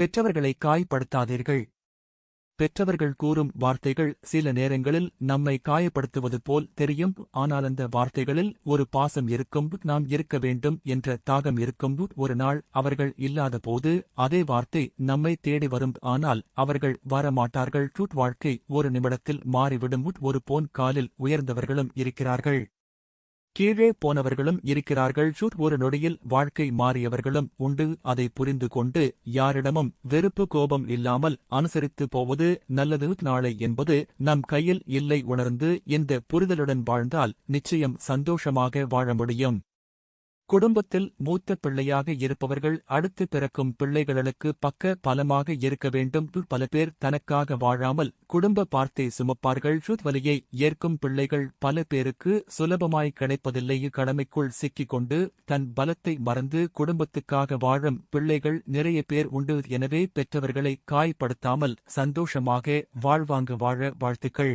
பெற்றவர்களை காயப்படுத்தாதீர்கள். பெற்றவர்கள் கூறும் வார்த்தைகள் சில நேரங்களில் நம்மை காயப்படுத்துவது போல் தெரியும். ஆனால் அந்த வார்த்தைகளில் ஒரு பாசம் இருக்கும், நாம் இருக்க வேண்டும் என்ற தாகம் இருக்கும். ஒரு நாள் அவர்கள் இல்லாத போது அதே வார்த்தை நம்மை தேடி வரும். ஆனால் அவர்கள் வரமாட்டார்கள். வாழ்க்கை ஒரு நிமிடத்தில் மாறிவிடும். ஒரு போன் காலில் உயர்ந்தவர்களும் இருக்கிறார்கள், கீழே போனவர்களும் இருக்கிறார்கள். ஒரு நொடியில் வாழ்க்கை மாறியவர்களும் உண்டு. அதை புரிந்து கொண்டு யாரிடமும் வெறுப்பு கோபம் இல்லாமல் அனுசரித்து போவது நல்லது. நாளை என்பது நம் கையில் இல்லை. உணர்ந்து இந்த புரிதலுடன் வாழ்ந்தால் நிச்சயம் சந்தோஷமாக வாழ முடியும். குடும்பத்தில் மூத்த பிள்ளையாக இருப்பவர்கள் அடுத்து பிறக்கும் பிள்ளைகளுக்கு பக்க பலமாக இருக்க வேண்டும். பல பேர் தனக்காக வாழாமல் குடும்ப பார்த்தை சுமப்பார்கள். வலியை ஏற்கும் பிள்ளைகள் பல பேருக்கு சுலபமாய் கிடைப்பதில்லை. கடமைக்குள் சிக்கிக் கொண்டு தன் பலத்தை மறந்து குடும்பத்துக்காக வாழும் பிள்ளைகள் நிறைய பேர் உண்டு. எனவே பெற்றவர்களை காயப்படுத்தாமல் சந்தோஷமாக வாழ்வாங்க வாழ வாழ்த்துக்கள்.